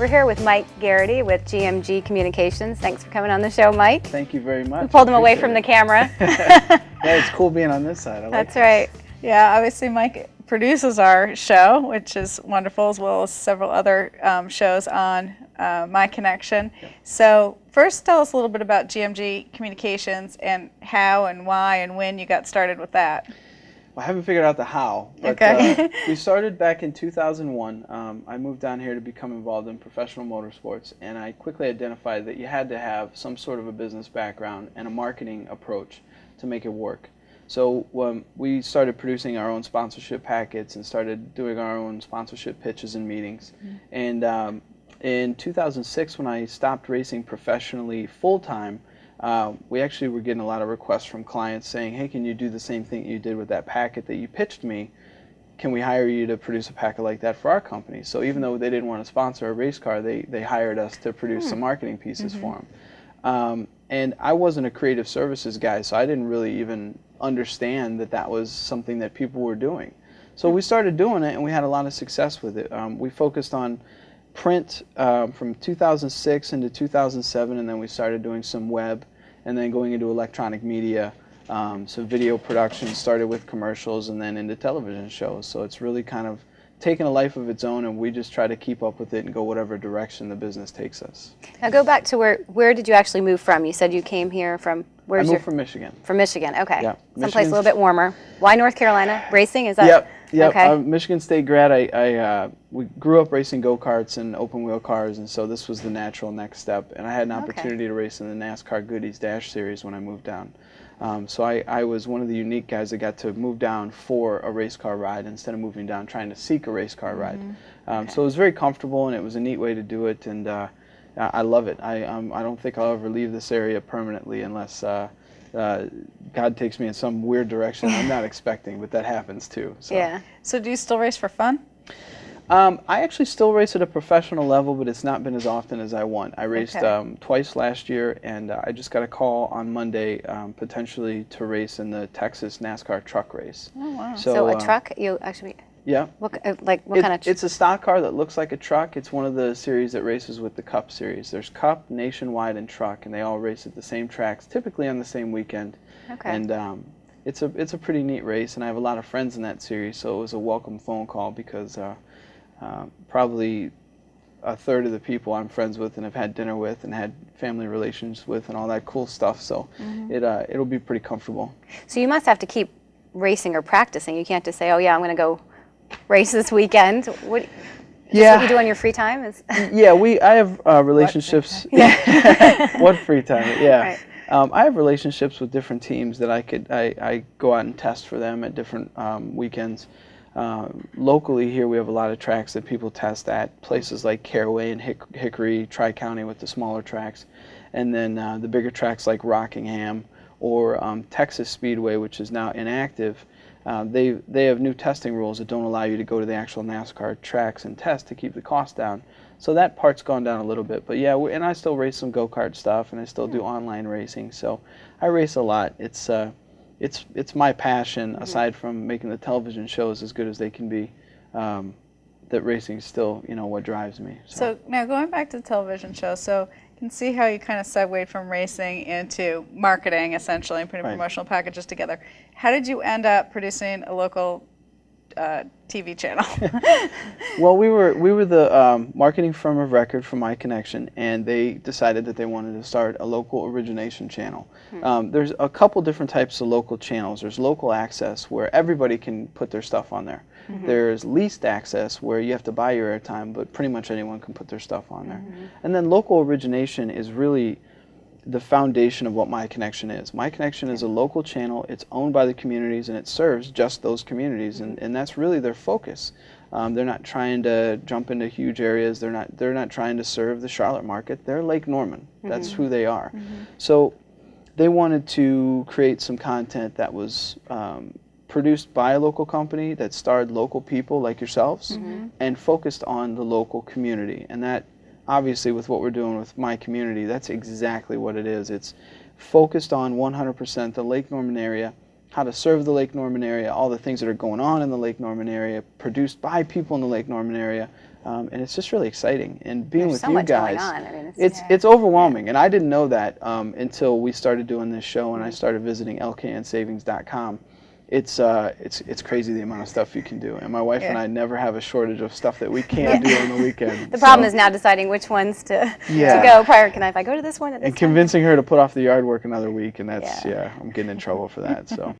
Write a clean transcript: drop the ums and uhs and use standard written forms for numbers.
We're here with Mike Garrity with GmG Communications. Thanks for coming on the show, Mike. Thank you very much. We pulled him away from the camera. Yeah, it's cool being on this side. That's right. Yeah, obviously Mike produces our show, which is wonderful, as well as several other shows on My Connection. Yep. So first, tell us a little bit about GmG Communications and how and why and when you got started with that. Well, I haven't figured out the how, but Okay. We started back in 2001. I moved down here to become involved in professional motorsports, and I quickly identified that you had to have some sort of a business background and a marketing approach to make it work. So we started producing our own sponsorship packets and started doing our own sponsorship pitches and meetings. Mm-hmm. And in 2006, when I stopped racing professionally full-time, we actually were getting a lot of requests from clients saying, hey, can you do the same thing you did with that packet that you pitched me? Can we hire you to produce a packet like that for our company? So even though they didn't want to sponsor a race car, they hired us to produce some marketing pieces for them. And I wasn't a creative services guy, so I didn't really even understand that that was something that people were doing. So we started doing it, and we had a lot of success with it. We focused on print from 2006 into 2007, and then we started doing some web, and then going into electronic media, some video production, started with commercials, and then into television shows. So it's really kind of taken a life of its own, and we just try to keep up with it and go whatever direction the business takes us. Now go back to where did you actually move from? You said you came here from, I moved from Michigan. From Michigan, okay. Yeah. Someplace a little bit warmer. Why North Carolina? Racing, is that? Yep. Okay. Michigan State grad. We grew up racing go-karts and open-wheel cars, and so this was the natural next step. And I had an opportunity to race in the NASCAR Goodies Dash Series when I moved down. So I was one of the unique guys that got to move down for a race car ride instead of moving down trying to seek a race car ride. So it was very comfortable, and it was a neat way to do it, and I love it. I don't think I'll ever leave this area permanently unless God takes me in some weird direction I'm not expecting, but that happens too. So. Yeah. So do you still race for fun? I actually still race at a professional level, but it's not been as often as I want. I raced twice last year, and I just got a call on Monday potentially to race in the Texas NASCAR truck race. Oh, wow. So a truck, you actually... Yeah. What kind of... It's a stock car that looks like a truck. It's one of the series that races with the Cup series. There's Cup, Nationwide, and Truck, and they all race at the same tracks, typically on the same weekend. Okay. And it's a pretty neat race, and I have a lot of friends in that series, so it was a welcome phone call because probably a third of the people I'm friends with and have had dinner with and had family relations with and all that cool stuff, so it'll be pretty comfortable. So you must have to keep racing or practicing. You can't just say, oh yeah, I'm going to go race this weekend. What you do on your free time? Yeah, I have relationships. What free time? Yeah. Right. I have relationships with different teams that I go out and test for them at different weekends. Locally here we have a lot of tracks that people test at, places like Caraway and Hickory, Tri-County with the smaller tracks, and then the bigger tracks like Rockingham or Texas Speedway, which is now inactive. They have new testing rules that don't allow you to go to the actual NASCAR tracks and test to keep the cost down. So that part's gone down a little bit. But yeah, and I still race some go-kart stuff, and I still do online racing. So I race a lot. It's my passion, aside from making the television shows as good as they can be. That racing is still, what drives me. So now going back to the television show, so you can see how you kind of segued from racing into marketing, essentially, and putting promotional packages together. How did you end up producing a local TV channel? Well, we were the marketing firm of record for My Connection, and they decided that they wanted to start a local origination channel. There's a couple different types of local channels. There's local access, where everybody can put their stuff on there. There's leased access, where you have to buy your airtime, but pretty much anyone can put their stuff on there. And then local origination is really the foundation of what My Connection is. My Connection is a local channel. It's owned by the communities, and it serves just those communities, and that's really their focus. They're not trying to jump into huge areas. They're not trying to serve the Charlotte market. They're Lake Norman. That's who they are. So they wanted to create some content that was produced by a local company that starred local people like yourselves and focused on the local community. And that, obviously, with what we're doing with My Community, that's exactly what it is. It's focused on 100% the Lake Norman area, how to serve the Lake Norman area, all the things that are going on in the Lake Norman area, produced by people in the Lake Norman area, and it's just really exciting. And being There's with so you much guys, going on. I mean, it's overwhelming, and I didn't know that until we started doing this show and I started visiting LKNSavings.com. It's crazy the amount of stuff you can do, and my wife and I never have a shortage of stuff that we can do on the weekend. The problem is now deciding which ones to go prior. If I go to this one at this and time? convincing her to put off the yard work another week, and that's I'm getting in trouble for that. So.